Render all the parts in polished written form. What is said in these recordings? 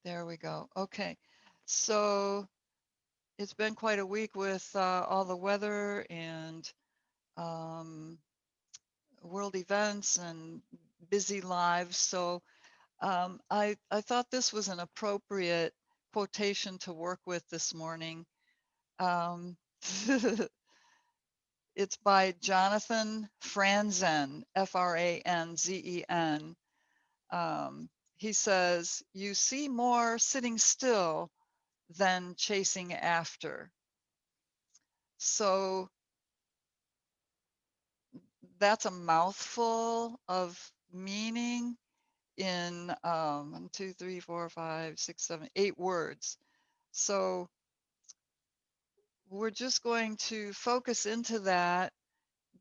There we go. Okay. So it's been quite a week with all the weather and um, world events and busy lives. So I thought this was an appropriate quotation to work with this morning. Um, it's by Jonathan Franzen, Franzen. Um, he says, "You see more sitting still than chasing after." So that's a mouthful of meaning in 1, 2, 3, 4, 5, 6, 7, 8 words. So we're just going to focus into that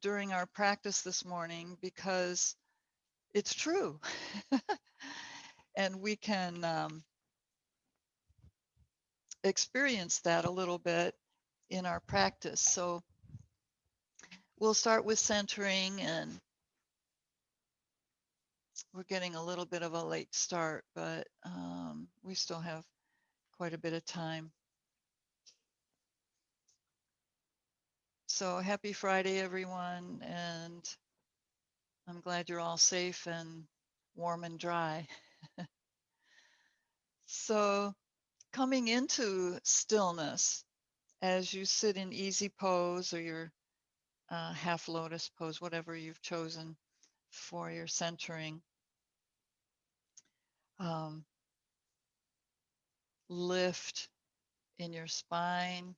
during our practice this morning because it's true. And we can experience that a little bit in our practice. So we'll start with centering, and we're getting a little bit of a late start, but we still have quite a bit of time. So happy Friday, everyone, and I'm glad you're all safe and warm and dry. So coming into stillness as you sit in easy pose or your half lotus pose, whatever you've chosen for your centering. Um, lift in your spine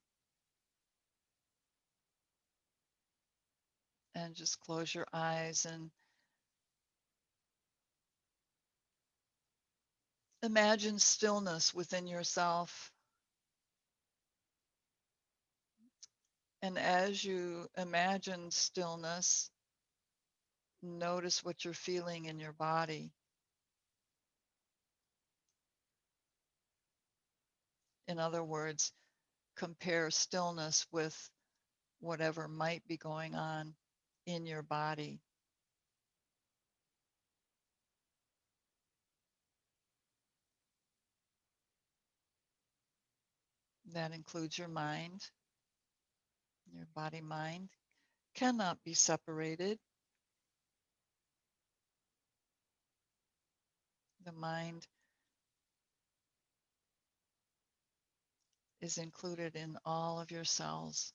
and just close your eyes and imagine stillness within yourself. And as you imagine stillness, notice what you're feeling in your body. In other words, compare stillness with whatever might be going on in your body. That includes your mind. Your body mind cannot be separated. The mind is included in all of your cells.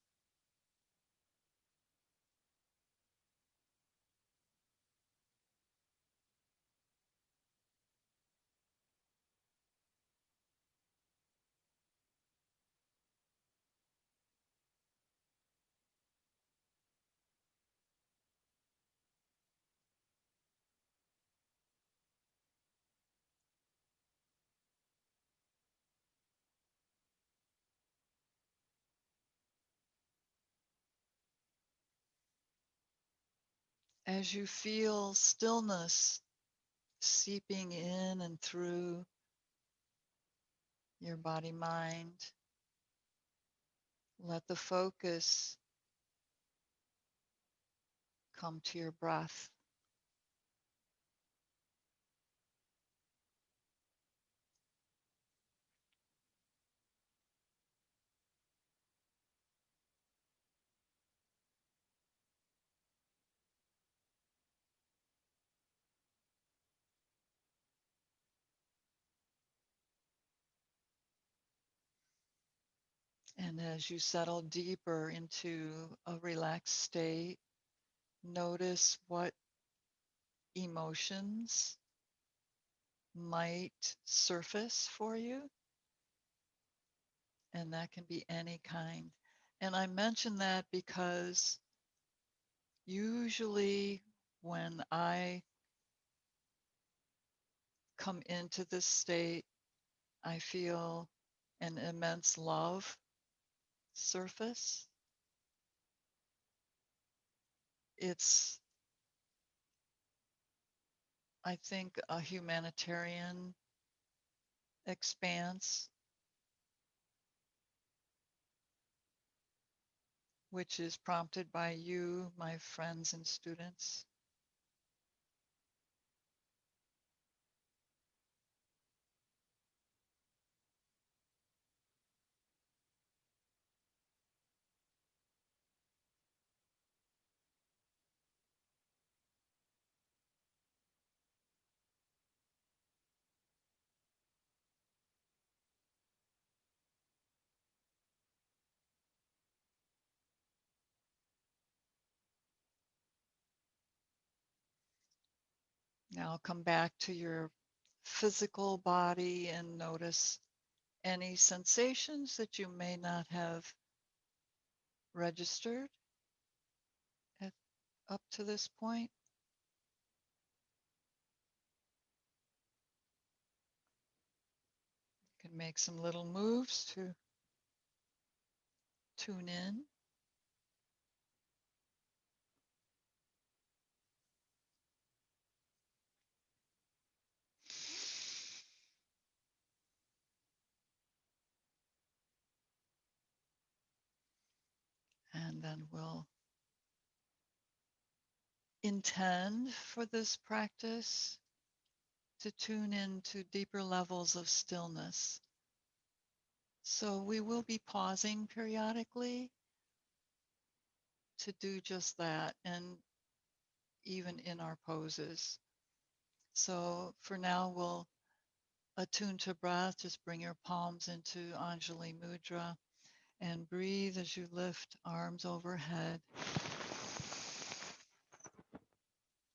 As you feel stillness seeping in and through your body mind, let the focus come to your breath. And as you settle deeper into a relaxed state, notice what emotions might surface for you. And that can be any kind. And I mention that because usually when I come into this state, I feel an immense love surface. It's, I think, a humanitarian expanse, which is prompted by you, my friends and students. Now come back to your physical body and notice any sensations that you may not have registered at, up to this point. You can make some little moves to tune in. And then we'll intend for this practice to tune into deeper levels of stillness. So we will be pausing periodically to do just that, and even in our poses. So for now, we'll attune to breath. Just bring your palms into Anjali Mudra and breathe as you lift arms overhead.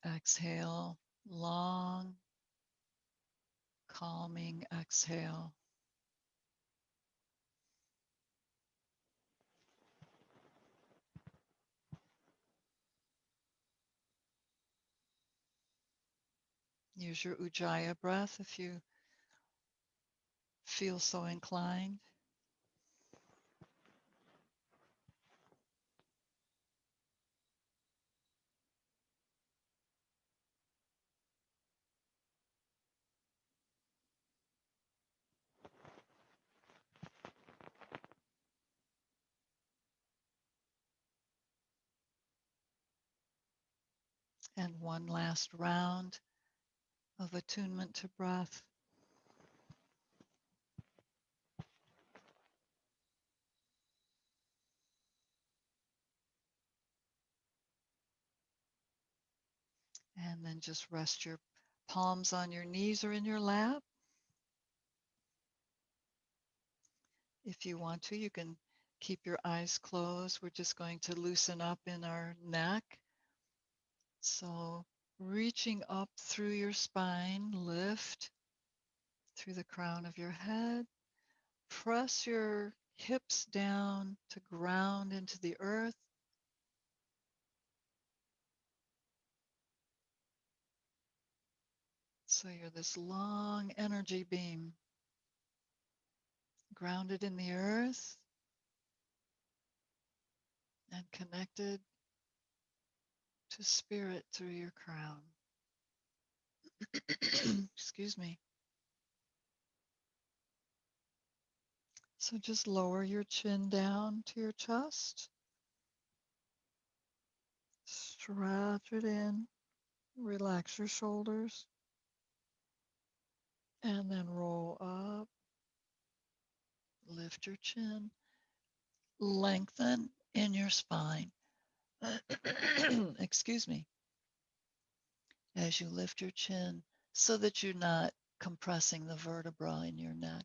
Exhale, long, calming exhale. Use your Ujjayi breath if you feel so inclined. And one last round of attunement to breath. And then just rest your palms on your knees or in your lap. If you want to, you can keep your eyes closed. We're just going to loosen up in our neck. So reaching up through your spine, lift through the crown of your head. Press your hips down to ground into the earth. So you're this long energy beam grounded in the earth and connected to spirit through your crown. Excuse me. So just lower your chin down to your chest. Stretch it in. Relax your shoulders. And then roll up. Lift your chin. Lengthen in your spine. Excuse me. As you lift your chin so that you're not compressing the vertebra in your neck.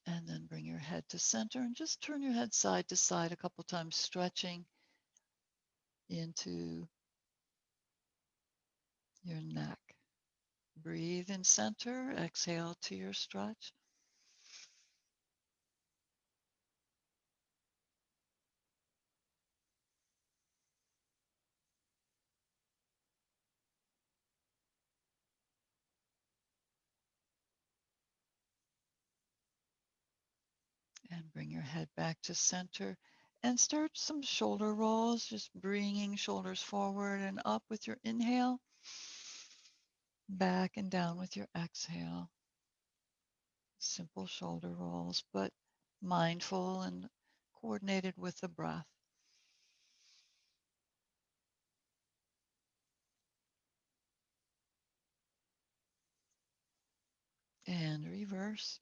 And then bring your head to center and just turn your head side to side a couple times, stretching into your neck. Breathe in center, exhale to your stretch. And bring your head back to center and start some shoulder rolls, just bringing shoulders forward and up with your inhale, back and down with your exhale. Simple shoulder rolls, but mindful and coordinated with the breath. And reverse.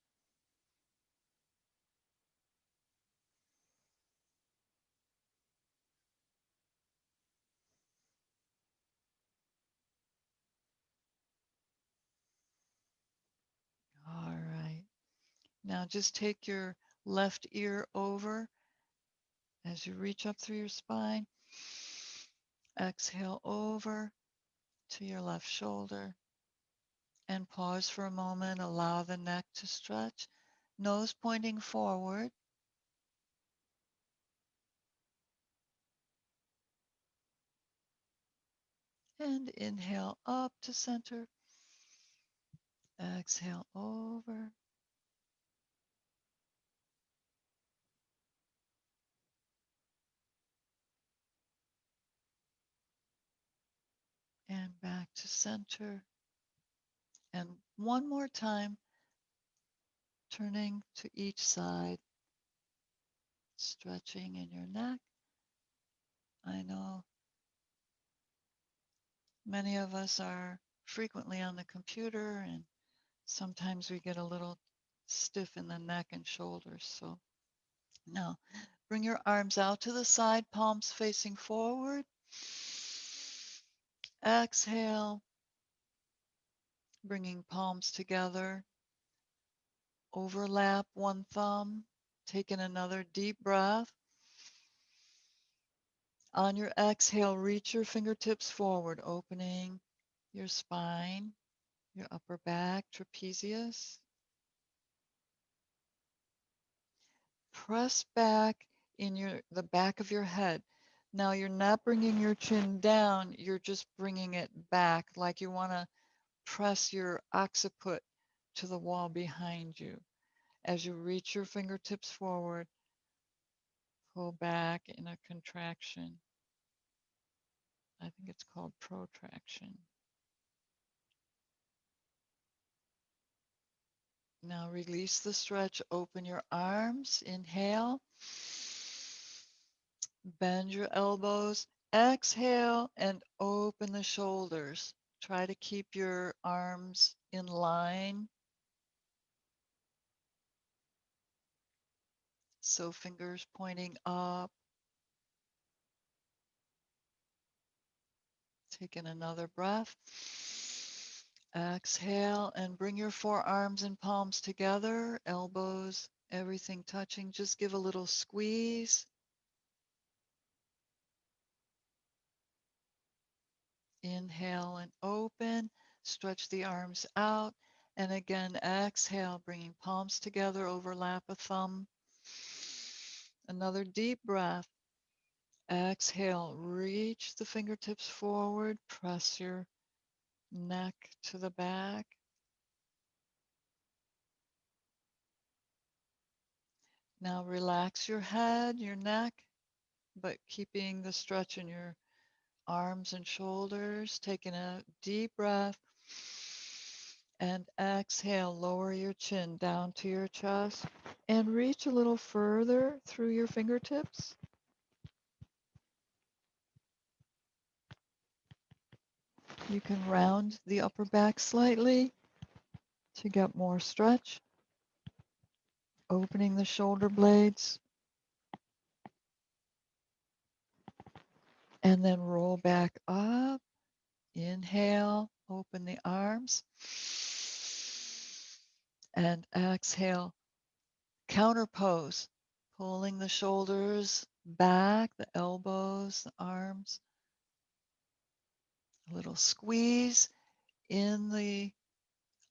All right. Now just take your left ear over As you reach up through your spine, exhale over to your left shoulder and pause for a moment. Allow the neck to stretch, nose pointing forward. And inhale up to center. Exhale over. And back to center. And one more time, turning to each side, stretching in your neck. I know many of us are frequently on the computer, and sometimes we get a little stiff in the neck and shoulders. So now bring your arms out to the side, palms facing forward. Exhale, bringing palms together. Overlap one thumb. Taking another deep breath. On your exhale, reach your fingertips forward, opening your spine, your upper back, trapezius. Press back in the back of your head. Now you're not bringing your chin down, you're just bringing it back like you want to press your occiput to the wall behind you. As you reach your fingertips forward, pull back in a contraction. I think it's called protraction. Now release the stretch, open your arms, inhale, bend your elbows, exhale, and open the shoulders. Try to keep your arms in line. So fingers pointing up. Taking another breath. Exhale and bring your forearms and palms together, elbows, everything touching. Just give a little squeeze. Inhale and open. Stretch the arms out. And again, exhale, bringing palms together, overlap a thumb. Another deep breath. Exhale, reach the fingertips forward, press your neck to the back. Now relax your head, your neck, but keeping the stretch in your arms and shoulders. Taking a deep breath. And exhale, lower your chin down to your chest and reach a little further through your fingertips. You can round the upper back slightly to get more stretch. Opening the shoulder blades. And then roll back up. Inhale, open the arms. And exhale, counter pose. Pulling the shoulders back, the elbows, the arms. A little squeeze in the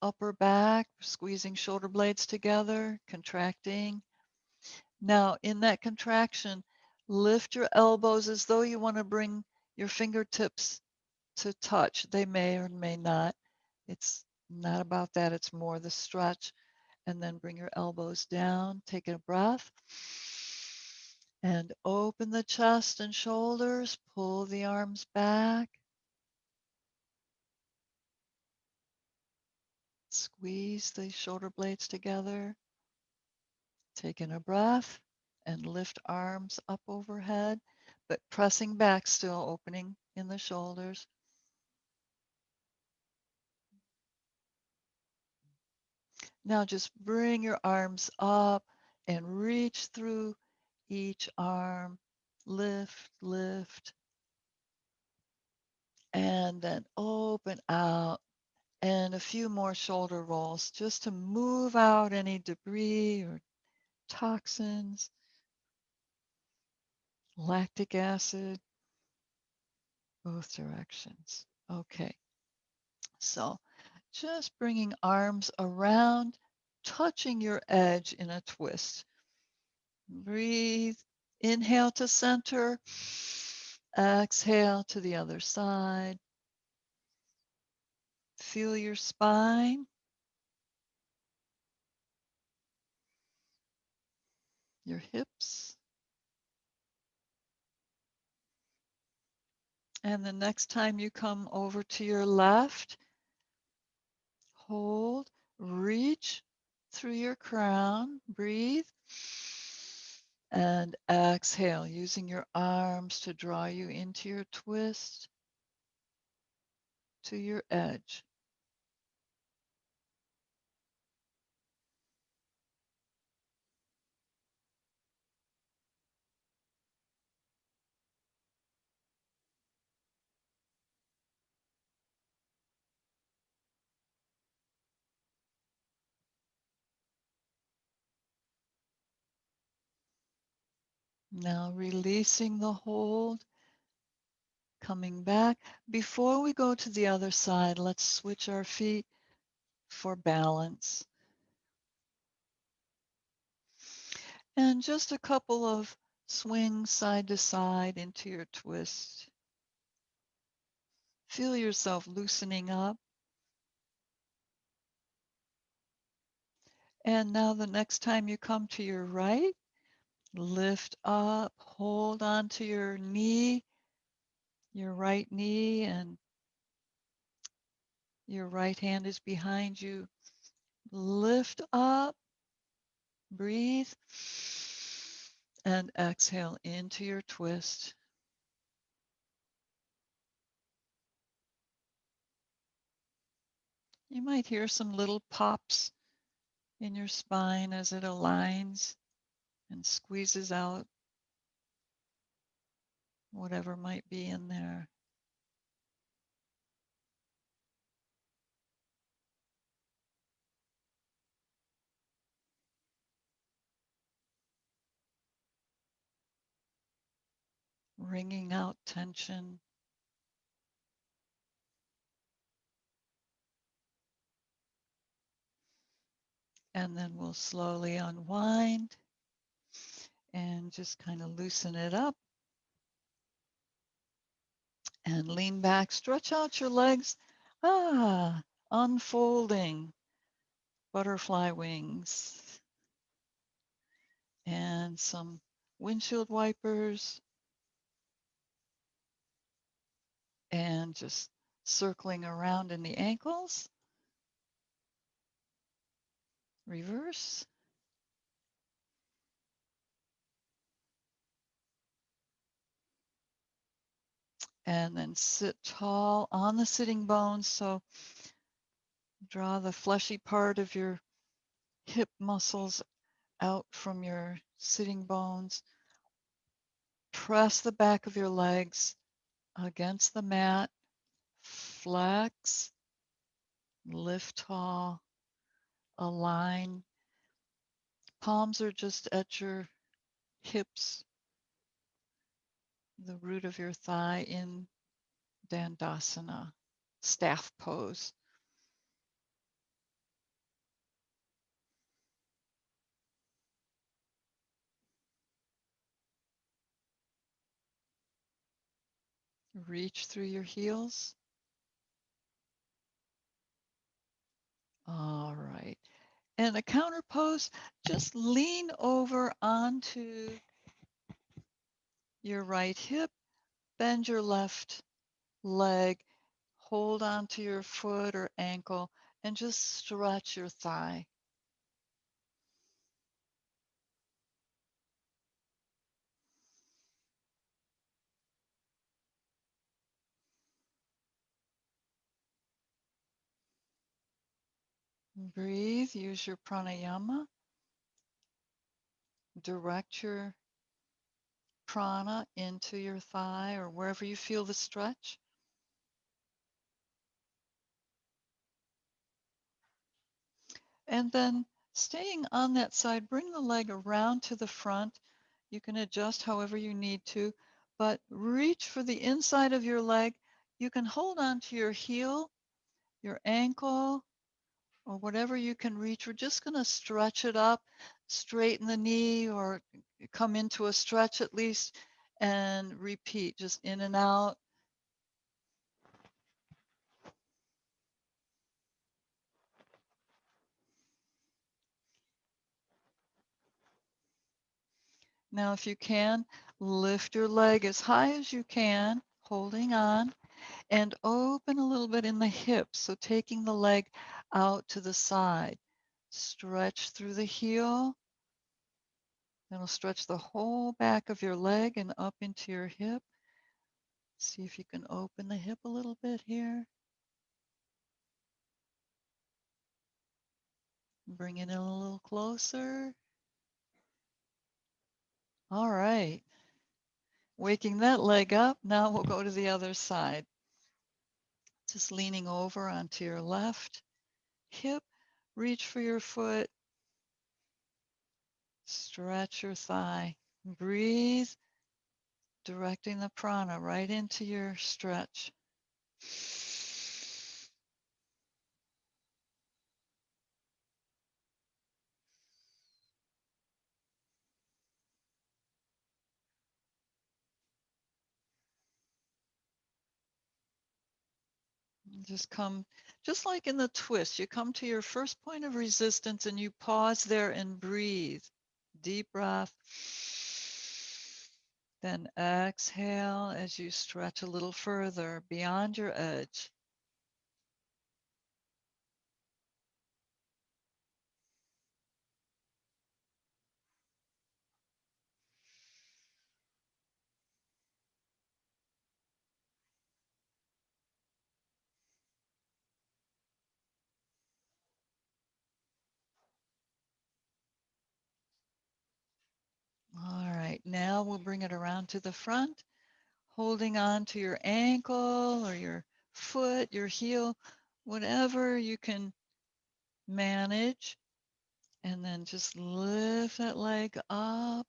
upper back, squeezing shoulder blades together, contracting. Now, in that contraction, lift your elbows as though you want to bring your fingertips to touch. They may or may not. It's not about that. It's more the stretch. And then bring your elbows down. Take a breath. And open the chest and shoulders. Pull the arms back. Squeeze the shoulder blades together. Taking a breath and lift arms up overhead, but pressing back still, opening in the shoulders. Now just bring your arms up and reach through each arm. Lift, lift, and then open out. And a few more shoulder rolls just to move out any debris or toxins. lactic acid, both directions. Okay, so just bringing arms around, touching your edge in a twist. Breathe. Inhale to center. Exhale to the other side. Feel your spine, your hips. And the next time you come over to your left, hold, reach through your crown, breathe, and exhale, using your arms to draw you into your twist to your edge. Now releasing the hold, coming back. Before we go to the other side, let's switch our feet for balance. And just a couple of swings side to side into your twist. Feel yourself loosening up. And now the next time you come to your right, lift up, hold on to your knee, your right knee, and your right hand is behind you. Lift up, breathe, and exhale into your twist. You might hear some little pops in your spine as it aligns and squeezes out whatever might be in there. Wringing out tension. And then we'll slowly unwind and just kind of loosen it up. And lean back, stretch out your legs. Unfolding butterfly wings. And some windshield wipers. And just circling around in the ankles. Reverse. And then sit tall on the sitting bones. So draw the fleshy part of your hip muscles out from your sitting bones. Press the back of your legs against the mat. Flex, lift tall, align. Palms are just at your hips, the root of your thigh in Dandasana, staff pose. Reach through your heels. All right. And a counter pose, just lean over onto your right hip, bend your left leg, hold onto your foot or ankle, and just stretch your thigh. Breathe, use your pranayama. Direct your prana into your thigh or wherever you feel the stretch. And then staying on that side, bring the leg around to the front You can adjust however you need to, but reach for the inside of your leg. You can hold on to your heel, your ankle, or whatever you can reach. We're just going to stretch it up, straighten the knee or come into a stretch at least, and repeat just in and out. Now, if you can, lift your leg as high as you can, holding on, and open a little bit in the hips. So taking the leg out to the side. Stretch through the heel. That'll stretch the whole back of your leg and up into your hip. See if you can open the hip a little bit here. Bring it in a little closer. All right. Waking that leg up. Now we'll go to the other side. Just leaning over onto your left hip. Reach for your foot. Stretch your thigh. Breathe, directing the prana right into your stretch. Just come, just like in the twist, you come to your first point of resistance and you pause there and breathe. Deep breath. Then exhale as you stretch a little further beyond your edge. All right, now we'll bring it around to the front, holding on to your ankle or your foot, your heel, whatever you can manage. And then just lift that leg up.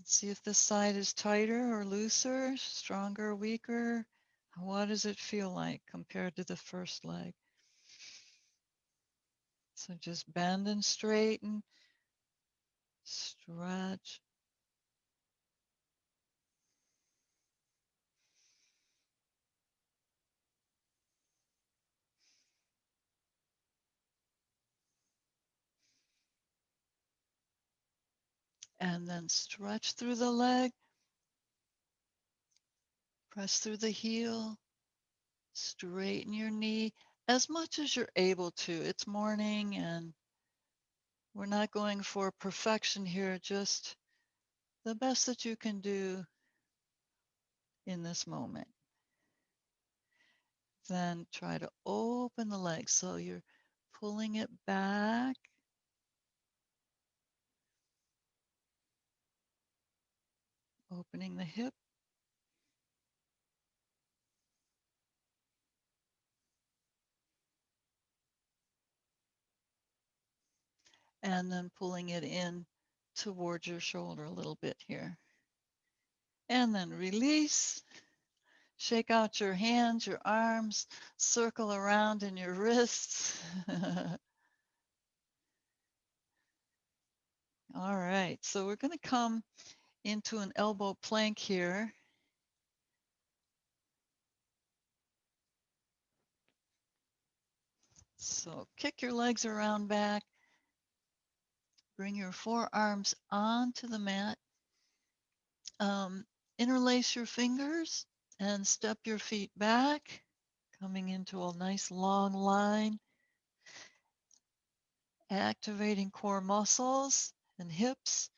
See if this side is tighter or looser, stronger or weaker. What does it feel like compared to the first leg? So just bend and straighten, stretch. And then stretch through the leg, press through the heel, straighten your knee as much as you're able to. It's morning and we're not going for perfection here, just the best that you can do in this moment. Then try to open the leg so you're pulling it back. Opening the hip. And then pulling it in towards your shoulder a little bit here. And then release. Shake out your hands, your arms, circle around in your wrists. All right, so we're going to come into an elbow plank here. So kick your legs around back. Bring your forearms onto the mat. Interlace your fingers and step your feet back, coming into a nice long line, activating core muscles and hips.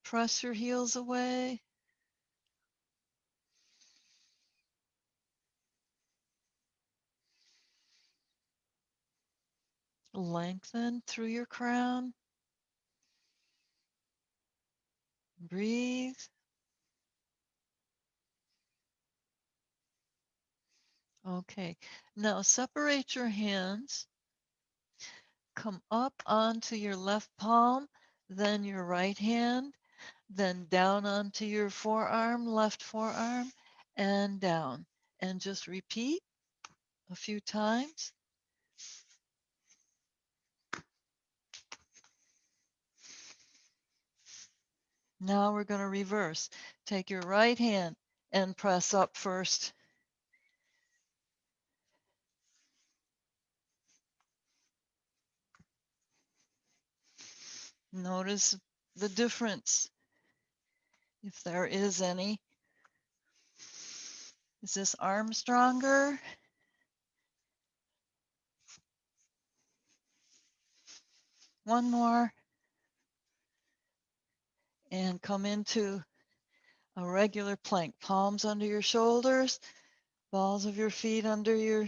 Press your heels away. Lengthen through your crown. Breathe. Okay, now separate your hands. Come up onto your left palm then your right hand, then down onto your forearm, left forearm, and down. And just repeat a few times. Now we're going to reverse. Take your right hand and press up first. Notice the difference, if there is any. Is this arm stronger? One more. And come into a regular plank. Palms under your shoulders, balls of your feet under your,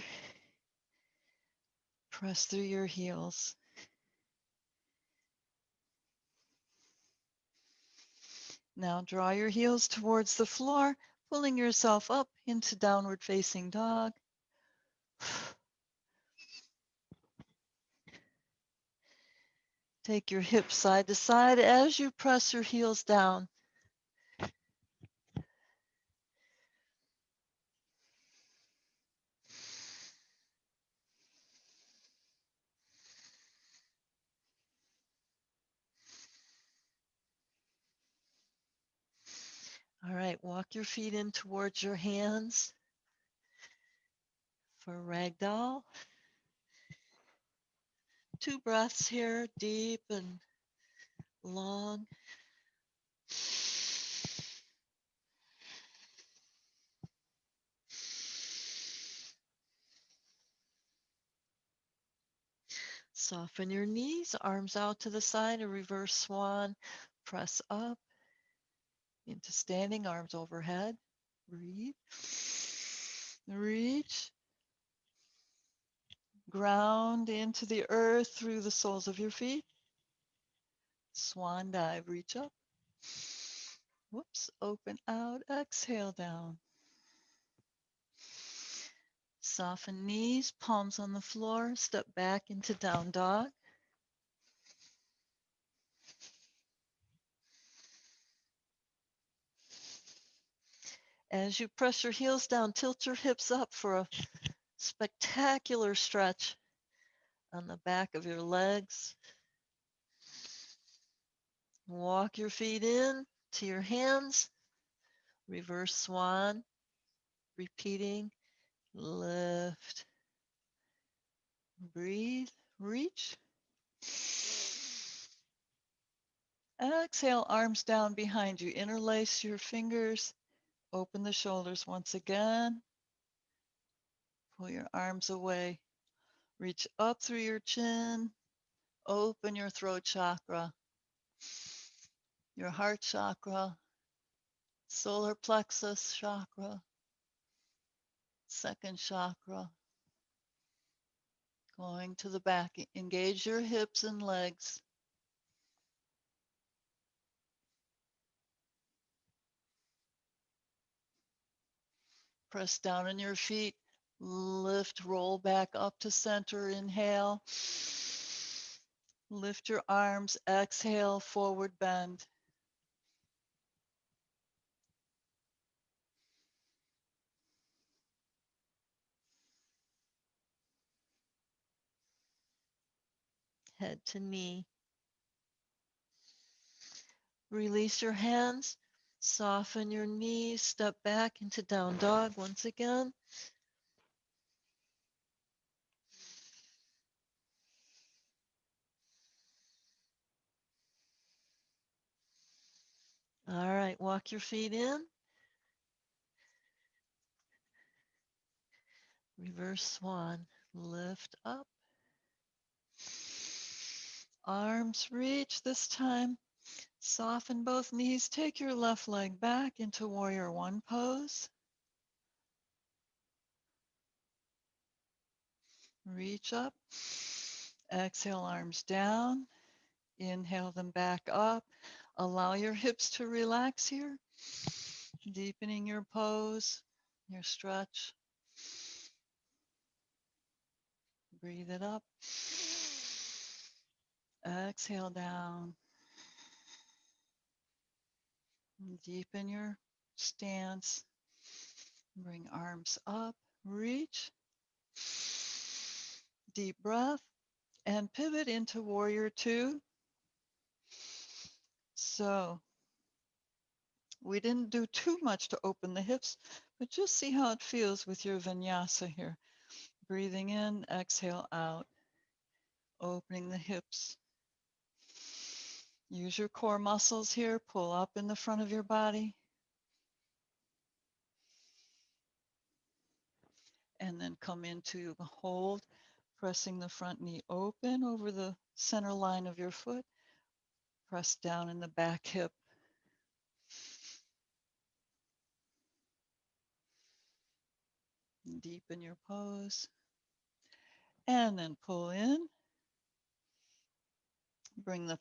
press through your heels. Now draw your heels towards the floor, pulling yourself up into downward facing dog. Take your hips side to side as you press your heels down. All right, walk your feet in towards your hands for ragdoll. 2 breaths here, deep and long. Soften your knees, arms out to the side, a reverse swan. Press up into standing, arms overhead. Breathe. Reach. Ground into the earth through the soles of your feet. Swan dive, reach up. Whoops, open out, exhale down. Soften knees, palms on the floor, step back into down dog. As you press your heels down, tilt your hips up for a spectacular stretch on the back of your legs. Walk your feet in to your hands. Reverse swan. Repeating. Lift. Breathe. Reach. Exhale, arms down behind you. Interlace your fingers. Open the shoulders once again. Pull your arms away. Reach up through your chin. Open your throat chakra, your heart chakra, solar plexus chakra, second chakra. Going to the back. Engage your hips and legs. Press down on your feet. Lift, roll back up to center. Inhale. Lift your arms. Exhale, forward bend. Head to knee. Release your hands. Soften your knees. Step back into down dog once again. All right, walk your feet in. Reverse swan. Lift up. Arms reach this time. Soften both knees. Take your left leg back into warrior one pose. Reach up. Exhale, arms down. Inhale them back up. Allow your hips to relax here. Deepening your pose, your stretch. Breathe it up. Exhale down. Deepen your stance. Bring arms up, reach. Deep breath and pivot into warrior two. So we didn't do too much to open the hips, but just see how it feels with your vinyasa here. Breathing in, exhale out, opening the hips. Use your core muscles here, pull up in the front of your body. And then come into the hold, pressing the front knee open over the center line of your foot. Press down in the back hip. Deepen your pose. And then pull in. Bring the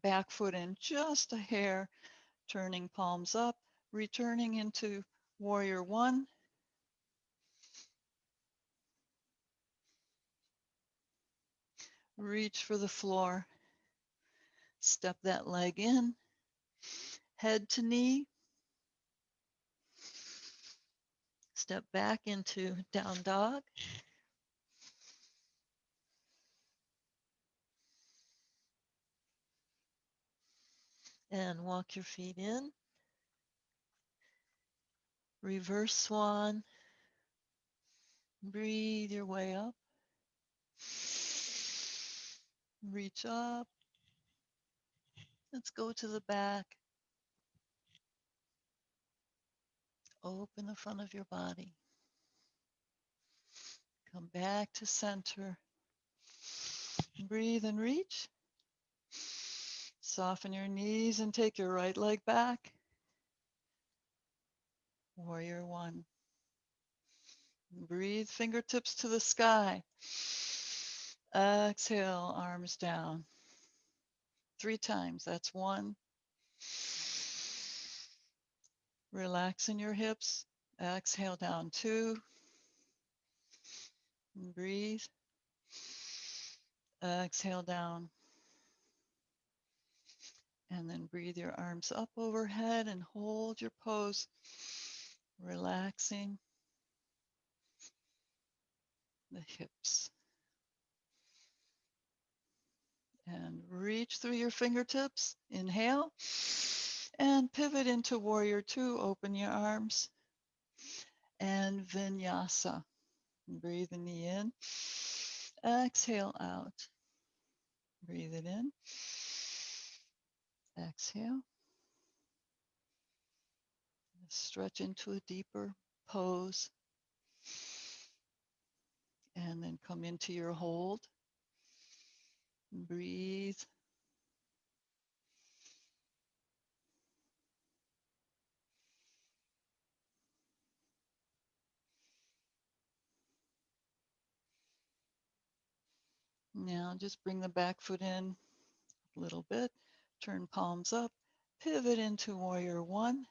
back foot in just a hair, turning palms up, returning into warrior one. Reach for the floor. Step that leg in, head to knee. Step back into down dog. And walk your feet in. Reverse swan. Breathe your way up. Reach up. Let's go to the back. Open the front of your body. Come back to center. Breathe and reach. Soften your knees and take your right leg back. Warrior one. Breathe, fingertips to the sky. Exhale, arms down. 3 times. That's 1. Relax in your hips. Exhale down 2. Breathe. Exhale down. And then breathe your arms up overhead and hold your pose. Relaxing the hips. And reach through your fingertips. Inhale. And pivot into warrior two. Open your arms. And vinyasa. Breathe the knee in. Exhale out. Breathe it in. Exhale. Stretch into a deeper pose. And then come into your hold. Breathe. Now just bring the back foot in a little bit. Turn palms up. Pivot into warrior one.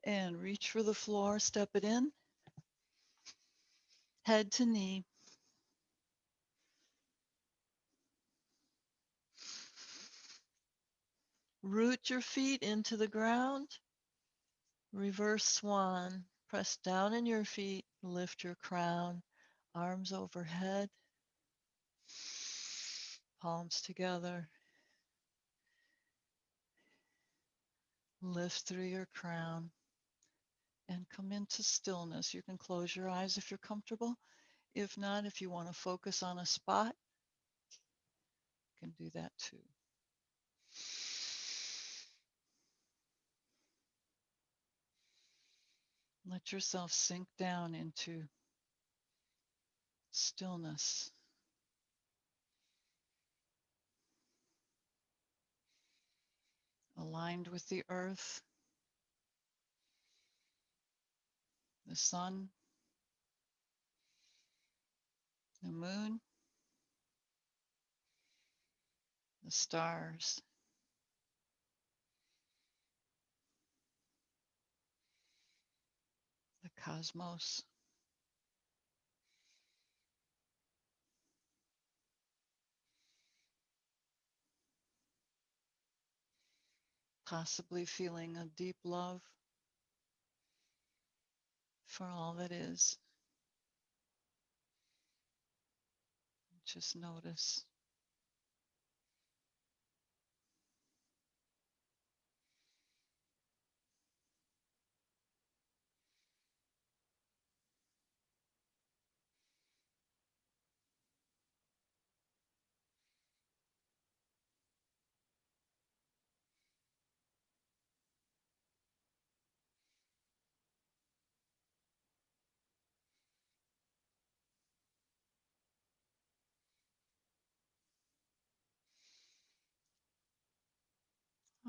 And reach for the floor. Step it in. Head to knee. Root your feet into the ground. Reverse swan. Press down in your feet. Lift your crown. Arms overhead. Palms together. Lift through your crown. And come into stillness. You can close your eyes if you're comfortable. If not, if you want to focus on a spot, you can do that too. Let yourself sink down into stillness. Aligned with the earth, the sun, the moon, the stars, the cosmos. possibly feeling a deep love for all that is. Just notice.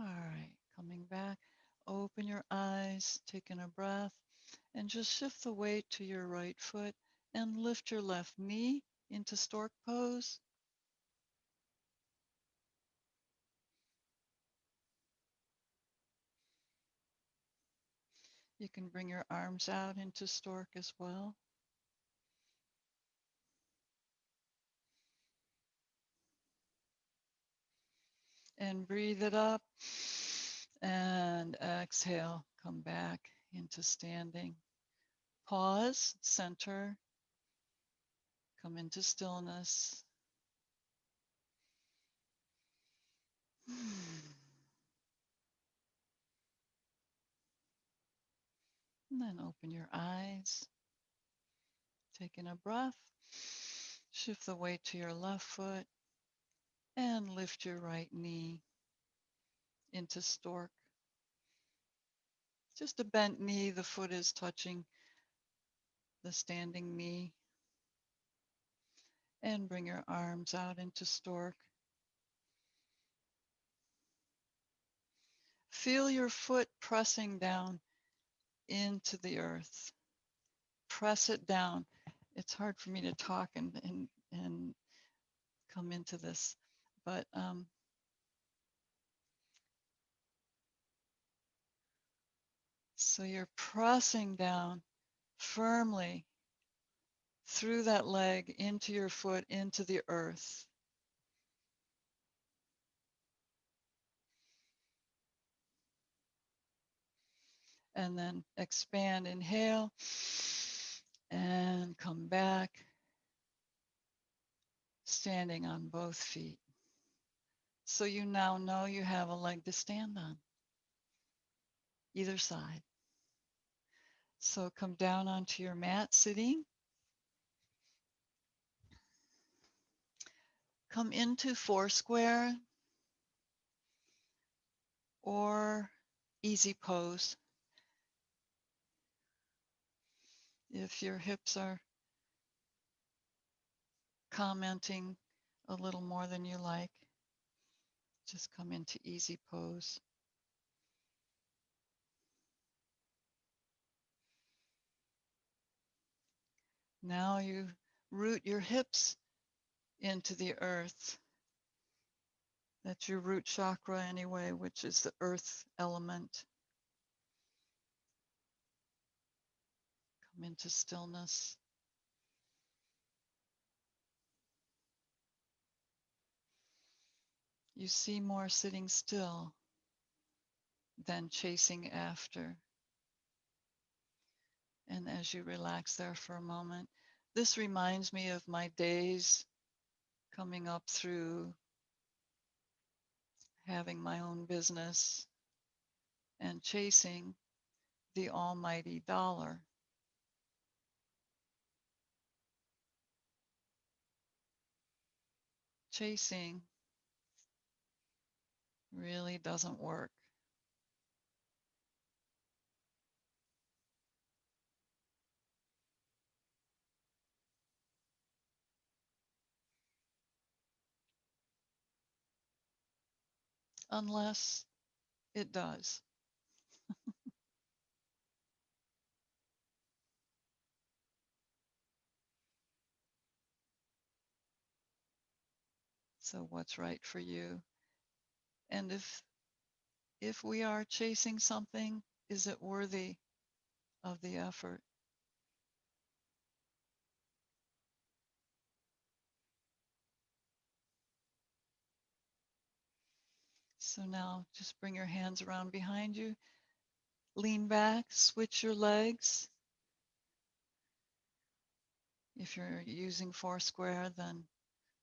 All right, coming back. Open your eyes, taking a breath, and just shift the weight to your right foot and lift your left knee into stork pose. You can bring your arms out into stork as well. And breathe it up. And exhale, come back into standing. Pause, center, come into stillness. And then open your eyes, taking a breath. Shift the weight to your left foot and lift your right knee into stork. Just a bent knee, the foot is touching the standing knee. And bring your arms out into stork. Feel your foot pressing down into the earth. Press it down. It's hard for me to talk and come into this, but so you're pressing down firmly through that leg into your foot, into the earth. And then expand, inhale, and come back, standing on both feet. So you now know you have a leg to stand on, either side. So come down onto your mat sitting. Come into four square or easy pose. If your hips are commenting a little more than you like, just come into easy pose. Now you root your hips into the earth. That's your root chakra anyway, which is the earth element. Come into stillness. You see more sitting still than chasing after. And as you relax there for a moment, this reminds me of my days coming up through having my own business and chasing the almighty dollar. Chasing really doesn't work. Unless it does. So what's right for you? And if we are chasing something, is it worthy of the effort? So now just bring your hands around behind you. Lean back, switch your legs. If you're using four square, then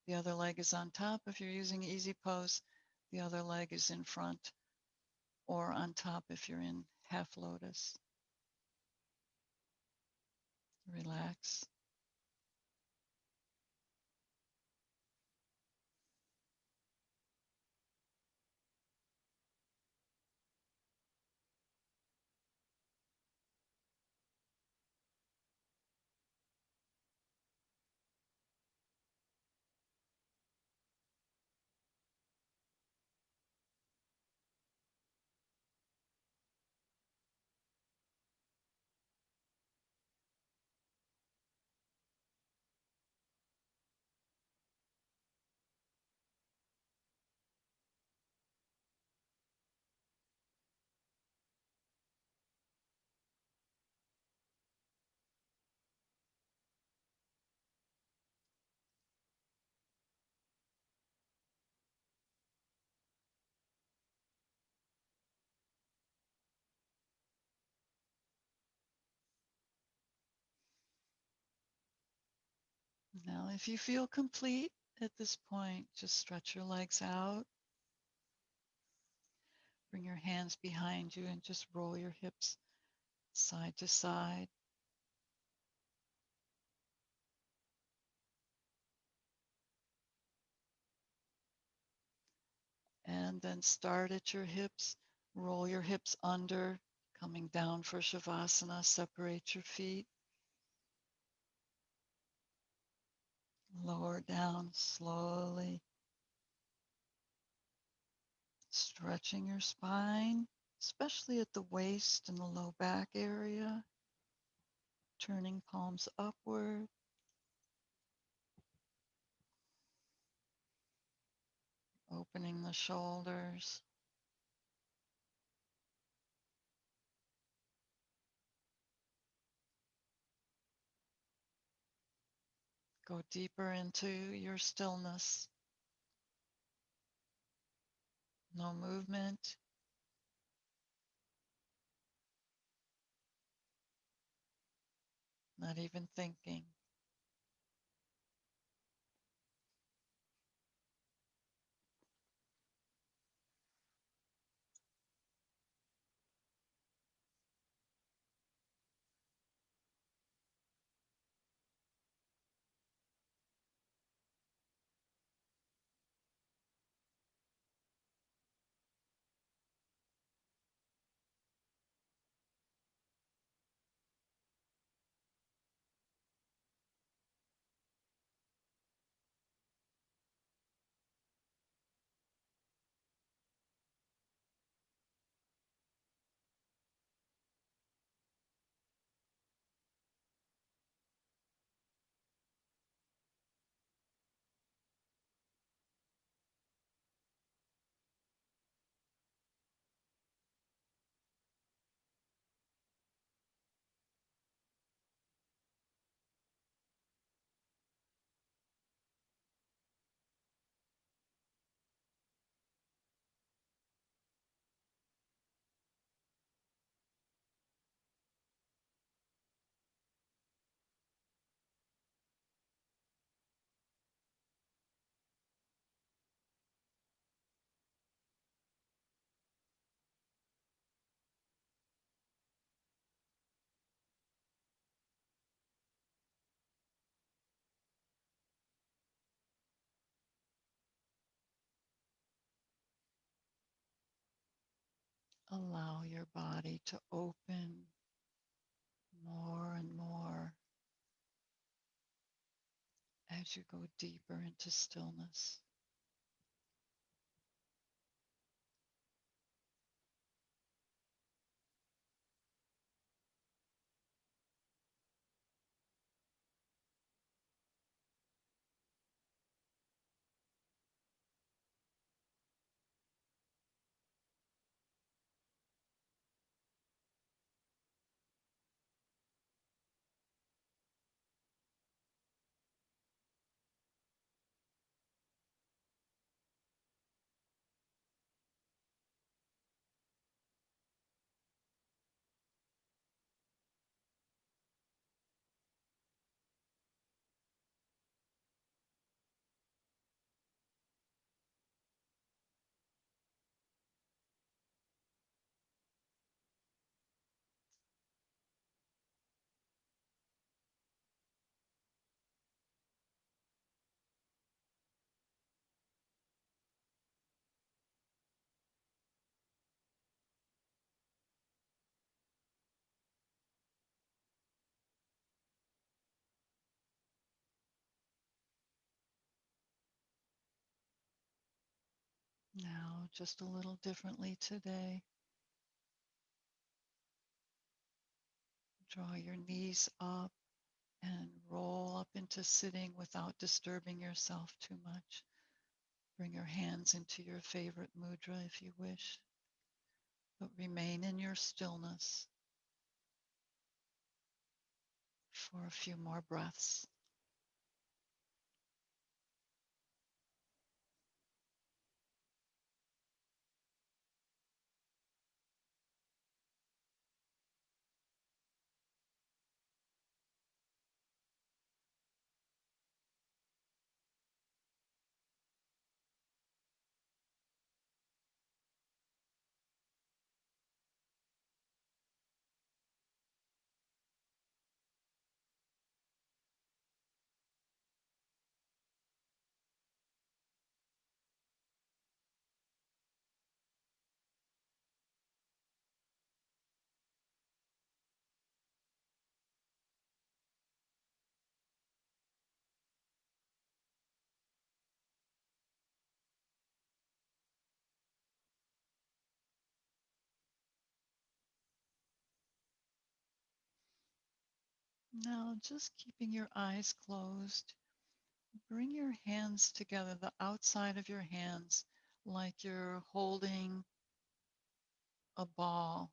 the other leg is on top. If you're using easy pose, the other leg is in front or on top if you're in half lotus. Relax. Now, if you feel complete at this point, just stretch your legs out. Bring your hands behind you and just roll your hips side to side. And then start at your hips. Roll your hips under, coming down for Shavasana. Separate your feet. Lower down slowly. Stretching your spine, especially at the waist and the low back area. Turning palms upward. Opening the shoulders. Go deeper into your stillness. No movement. Not even thinking. Allow your body to open more and more as you go deeper into stillness. Now, just a little differently today. Draw your knees up and roll up into sitting without disturbing yourself too much. Bring your hands into your favorite mudra if you wish, but remain in your stillness for a few more breaths. Now, just keeping your eyes closed, bring your hands together, the outside of your hands, like you're holding a ball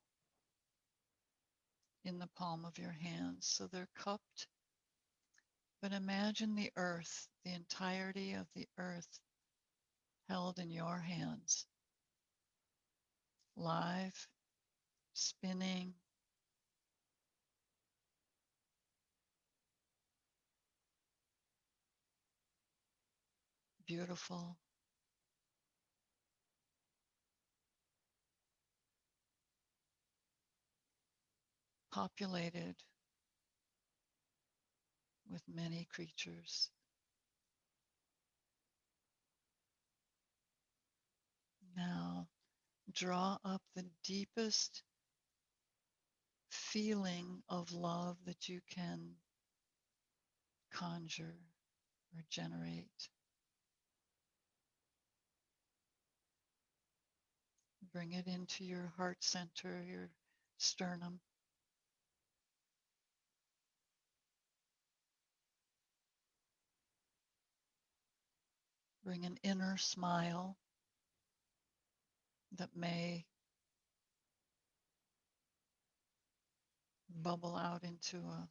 in the palm of your hands. So they're cupped, but imagine the earth, the entirety of the earth held in your hands, live, spinning, beautiful, populated with many creatures. Now, draw up the deepest feeling of love that you can conjure or generate. Bring it into your heart center, your sternum. Bring an inner smile that may bubble out into a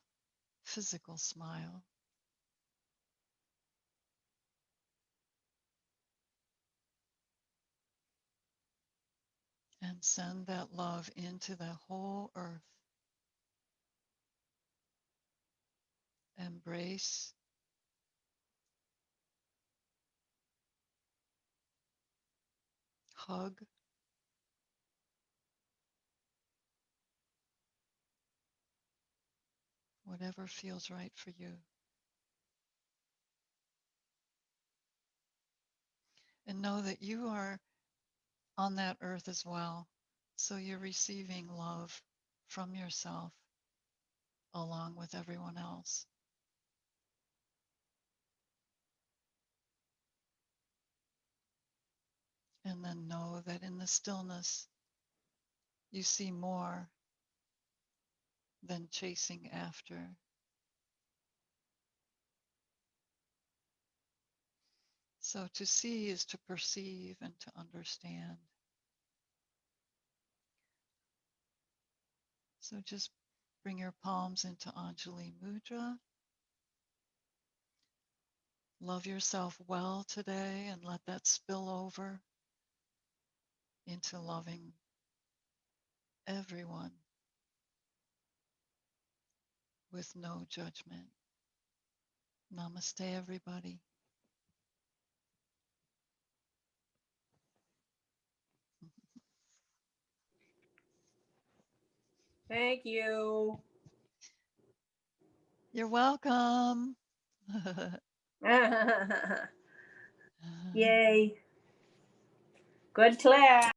physical smile. And send that love into the whole earth. Embrace, hug, whatever feels right for you. And know that you are on that earth as well. So you're receiving love from yourself along with everyone else. And then know that in the stillness, you see more than chasing after. So to see is to perceive and to understand. So just bring your palms into Anjali Mudra. Love yourself well today and let that spill over into loving everyone with no judgment. Namaste, everybody. Thank you. You're welcome. Yay. Good class.